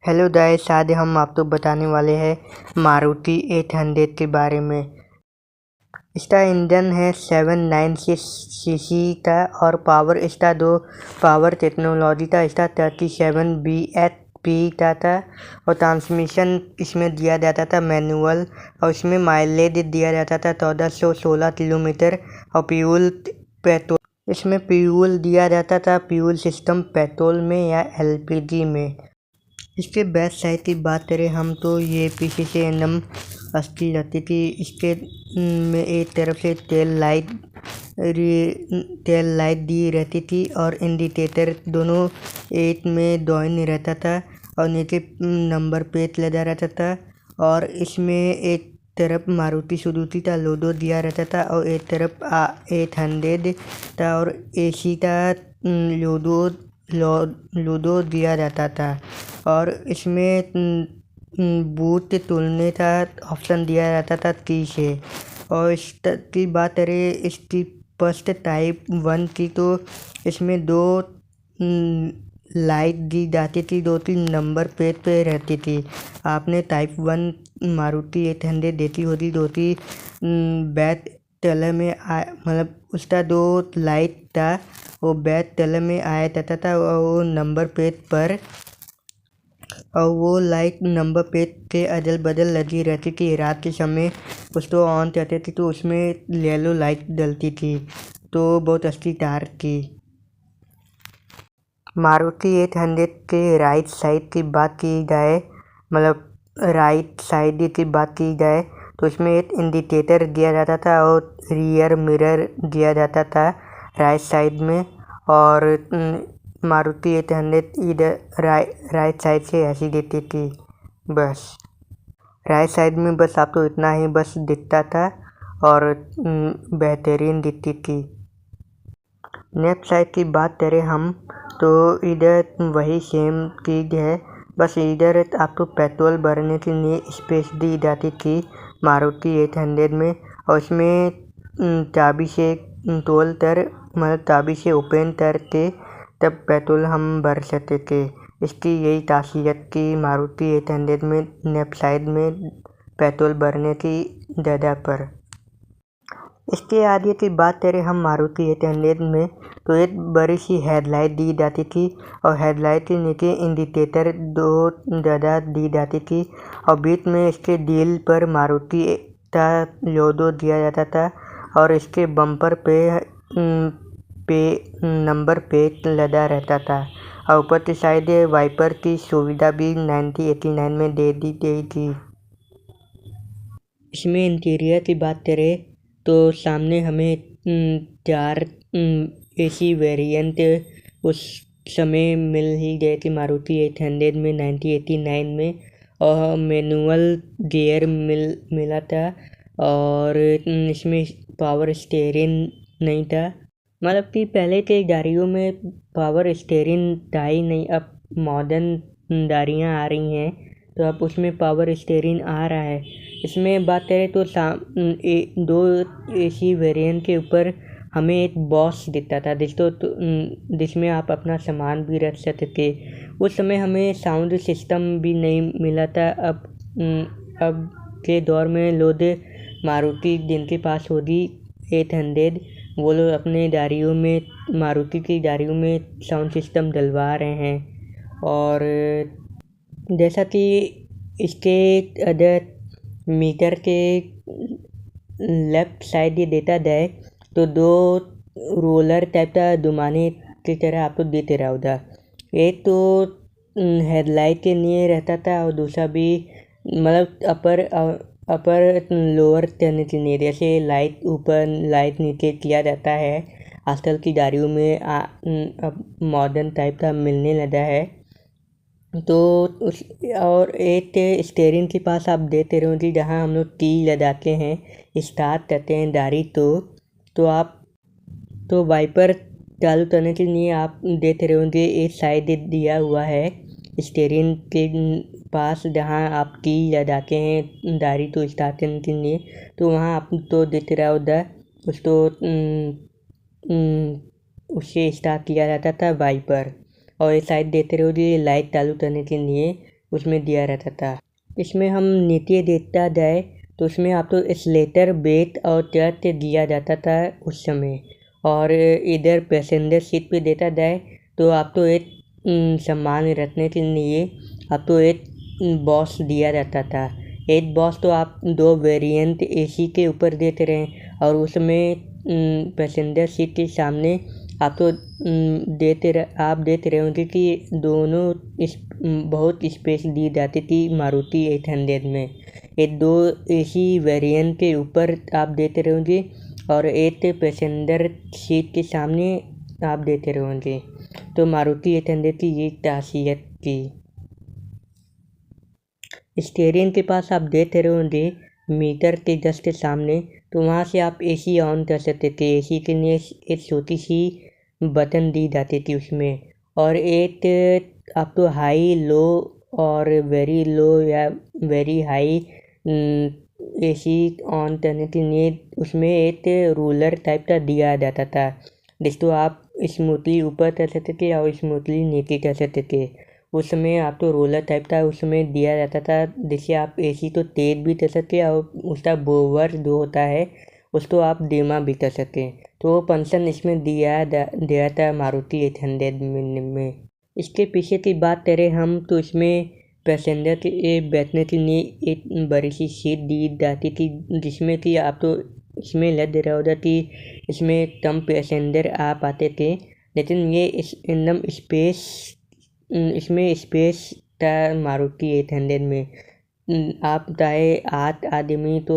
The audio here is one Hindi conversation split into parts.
हेलो गाइस, आज हम आपको बताने वाले हैं मारुति 800 के बारे में। इसका इंजन है 796 सीसी का और पावर इसका दो पावर टेक्नोलॉजी का इसका 37 bhp का था और ट्रांसमिशन इसमें दिया जाता था मैनुअल और इसमें माइलेज दिया जाता था 1416 किलोमीटर और इसमें फ्यूल दिया जाता था फ्यूल सिस्टम पेट्रोल में या एलपीजी में। इसके बैक साइड की बात करें हम तो ये पीछे से एकदम अस्ती रहती थी। इसके में एक तरफ से टेल लाइट दी रहती थी और इंडिकेटर दोनों एक में डॉइन रहता था और नीचे नंबर प्लेट लगा रहता था। और इसमें एक तरफ मारुति सुजुकी का लोगो दिया रहता था और एक तरफ 800 था और एसी का लोगो दिया जाता था। और इसमें बूट तुलने का ऑप्शन दिया जाता था 30 से। और इसकी बात करें इसकी फर्स्ट टाइप 1 की तो इसमें दो लाइट दी जाती थी, 2-3 नंबर प्लेट पे रहती थी। आपने टाइप 1 मारुति 800 देखी होगी, 2-3 बैक तले में मतलब उसका दो लाइट था वो बैक तले में आया जाता था वो नंबर प्लेट पर, और वो लाइट नंबर प्लेट के अदल बदल लगी रहती थी। रात के समय उसको ऑन करते थे तो उसमें येलो लाइट जलती थी, तो बहुत अच्छी कार थी। मारुति 800 के राइट साइड की बात की जाए, मतलब राइट साइड की बात की जाए तो इसमें एक इंडिकेटर दिया जाता था और रियर मिरर दिया जाता था राइट साइड में। और मारुति 800 इधर राइट साइड से ऐसी देती थी। बस राइट साइड में बस आपको इतना ही बस दिखता था और बेहतरीन दिखती थी। लेफ्ट साइड की बात करें हम तो इधर वही सेम चीज़ है, बस इधर आपको पेट्रोल भरने के लिए स्पेस दी जाती थी मारुति 800 में। और इसमें चाबी से तोल कर मतलब चाबी से ओपन करके तब पेट्रोल हम भर सकते थे। इसकी यही खासियत की मारुति 800 में लेफ्ट साइड में पेट्रोल भरने की जगह पर। इसके आगे की बात करें हम मारुति 800 में तो एक बड़ी सी हेडलाइट दी जाती थी और हेडलाइट के नीचे इंडिकेटर दो जगह दी जाती थी और बीच में इसके डील पर मारुति का लोगो दिया जाता था और इसके बम्पर पे नंबर प्लेट लगा रहता था और ऊपर की साइड वाइपर की सुविधा भी 1989 में दे दी गई थी। इसमें इंटीरियर की बात करें तो सामने हमें 4 एसी वेरिएंट उस समय मिल ही गए थे मारुति 800 में 1989 में, और मैनुअल गियर मिला था और इसमें पावर स्टीयरिंग नहीं था। मतलब कि पहले के गाड़ियों में पावर स्टीयरिंग था ही नहीं, अब मॉडर्न गाड़ियाँ आ रही हैं तो अब उसमें पावर स्टीयरिंग आ रहा है। इसमें बात करें तो 2 एसी वेरिएंट के ऊपर हमें एक बॉक्स दिखता था जिसमें आप अपना सामान भी रख सकते थे। उस समय हमें साउंड सिस्टम भी नहीं मिला था। अब के दौर में लोग मारुति जिनके पास होगी 800 वो लोग अपने गाड़ियों में मारुति की गाड़ियों में साउंड सिस्टम डलवा रहे हैं। और जैसा कि इसके अदर मीटर के लेफ्ट साइड ये देता जाए तो 2 रोलर टाइप का दुमाने की तरह आपको देते रहा होगा। एक तो हेडलाइट के लिए रहता था और दूसरा भी मतलब अपर लोअर करने के लिए, जैसे लाइट ऊपर लाइट नीचे किया जाता है आजकल की गाड़ियों में अब मॉडर्न टाइप का मिलने लगा है। तो उस और एक स्टीयरिंग के पास आप देते रहोगे जहाँ हम लोग की लगाते हैं स्टार्ट करते हैं गाड़ी तो आप तो वाइपर चालू करने के लिए आप देते रहोगे एक साइड दिया हुआ है स्टीयरिंग के पास जहाँ आप की लगाते हैं गाड़ी तो स्टार्ट करने के लिए, तो वहाँ आप तो देते रहा उधर उसको उससे स्टार्ट किया जाता था वाइपर। और ये साइड देते रहोगे लाइट चालू करने के लिए उसमें दिया रहता था। इसमें हम नीचे देखता जाए तो उसमें आपको स्लेटर बेट और चर्च दिया जाता था उस समय। और इधर पैसेंजर सीट पे देखा जाए तो आपको एक सामान रखने के लिए आपको एक बॉक्स दिया जाता था। एक बॉक्स तो आप 2 वेरिएंट एसी के ऊपर देख रहे हैं और उसमें पैसेंजर सीट के सामने आपको आप देख रहे होंगे कि दोनों बहुत स्पेस दी जाती थी मारुति 800 में। एक 2 एसी वेरिएंट के ऊपर आप देख रहे होंगे और एक पैसेंजर सीट के सामने आप देख रहे होंगे। तो मारुति 800 की ये खासियत थी। स्टीयरिंग के पास आप देख रहे होंगे मीटर के जस्ट सामने, तो वहाँ से आप एसी ऑन कर सकते थे। एसी के लिए एक छोटी सी बटन दी जाती थी उसमें। और एक आपको हाई लो और वेरी लो या वेरी हाई एसी ऑन करने के लिए उसमें एक रूलर टाइप का दिया जाता था, जिसको आप स्मूथली ऊपर कर सकते थे और स्मूथली नीचे कर सकते थे। उस समय आपको रोलर टाइप का उसमें दिया जाता था, जिससे आप एसी तो तेज भी कर सकते और उसका बोवर जो होता है उसको आप धीमा भी कर सकें। तो वो फंक्शन इसमें दिया था मारुति 800 में। इसके पीछे की बात करें हम तो इसमें पैसेंजर के बैठने के लिए एक बड़ी सी सीट दी जाती थी, जिसमें कि आप तो इसमें लग रहा होगा कि इसमें कम पैसेंजर आ पाते थे, लेकिन ये एकदम इसमें स्पेस था मारुति 800 में। आप चाहे 8 आदमी तो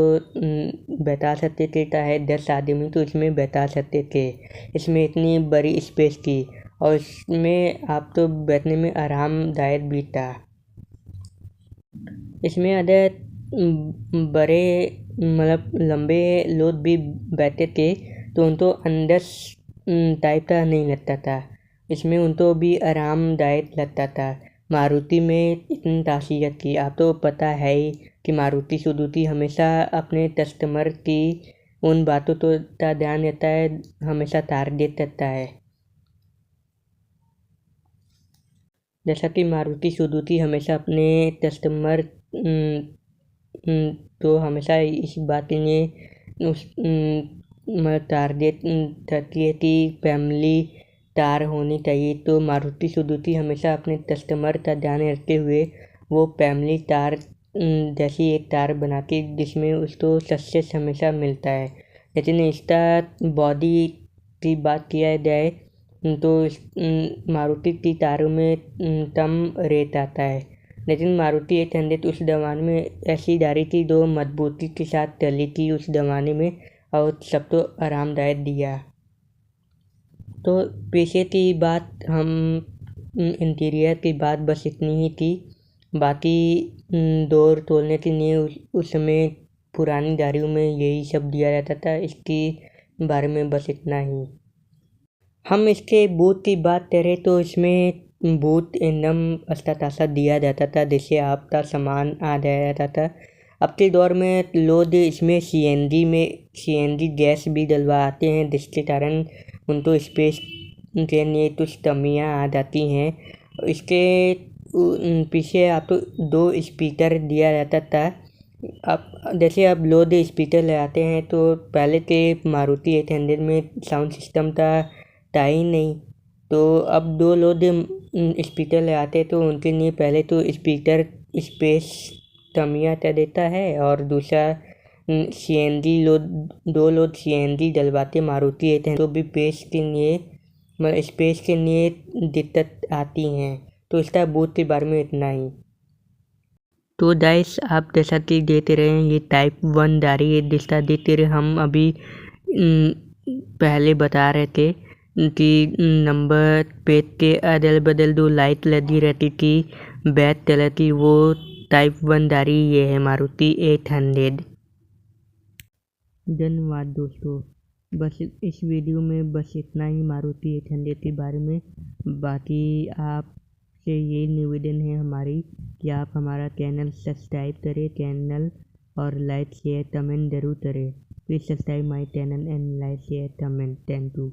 बैठा सकते थे, चाहे 10 आदमी तो इसमें बैठा सकते थे। इसमें इतनी बड़ी स्पेस थी और इसमें आप तो बैठने में आरामदायक भी था। इसमें अगर बड़े मतलब लंबे लोग भी बैठे थे तो उनको अंदर टाइप का नहीं लगता था, इसमें उनको भी आरामदायक लगता था। मारुति में इतनी खासियत थी। आप तो पता है ही कि मारुति सुजुकी हमेशा अपने कस्टमर की उन बातों तो का ध्यान देता है, हमेशा टारगेट करता है। जैसा कि मारुति सुजुकी हमेशा अपने कस्टमर तो हमेशा इस बात के लिए उस टारगेट करती है कि फैमिली कार होनी चाहिए। तो मारुति सुजुकी हमेशा अपने कस्टमर का ध्यान रखते हुए वो फैमिली कार जैसी एक कार बनाती है जिसमें उसको सक्सेस हमेशा मिलता है। लेकिन इसका बॉडी की बात किया जाए तो मारुति की कारों में कम रेट आता है, लेकिन मारुति 800 उस ज़माने में ऐसी गाड़ी थी जो मजबूती के साथ चली थी उस ज़माने में और सबको आरामदायक दिया। तो पीछे की बात हम इंटीरियर की बात बस इतनी ही थी। बाकी दौड़ तोलने के लिए उस समय पुरानी गाड़ियों में यही सब दिया जाता था। इसके बारे में बस इतना ही। हम इसके बूथ की बात करें तो इसमें बूथ एकदम अच्छा दिया जाता था, जिससे आपका सामान आ जाता था। अब के दौर में लोग इसमें सीएनजी गैस भी डलवाते हैं, जिसके कारण उनको स्पेस के लिए कुछ कमियाँ आ जाती हैं। इसके पीछे आपको 2 स्पीकर दिया जाता था। अब जैसे अब लोग स्पीकर लगाते हैं तो पहले के मारुति 800 में साउंड सिस्टम था ही नहीं, तो अब 2 लोग स्पीकर लगाते तो उनके लिए पहले तो स्पीकर स्पेस कमियाँ कर देता है और दूसरा सीएनजी लोग 2 लोग सीएनजी डलवाते मारुति 800 तो भी स्पेस के लिए दिक्कत आती हैं। तो इसका बूथ के बारे में इतना ही। तो गाइस आप जैसा कि देख रहे हैं ये टाइप 1 गाड़ी है, जिसका देखते हम अभी पहले बता रहे थे कि नंबर प्लेट के अदल बदल 2 लाइट लगी रहती थी बैक कलर की, वो टाइप 1 गाड़ी ये है मारुति 800। धन्यवाद दोस्तों, बस इस वीडियो में बस इतना ही मारुति 800 के बारे में। बाकी आपसे ये निवेदन है हमारी कि आप हमारा चैनल सब्सक्राइब करें चैनल और लाइक शेयर कमेंट जरूर करें। Please subscribe my channel and like share comment. Thank you.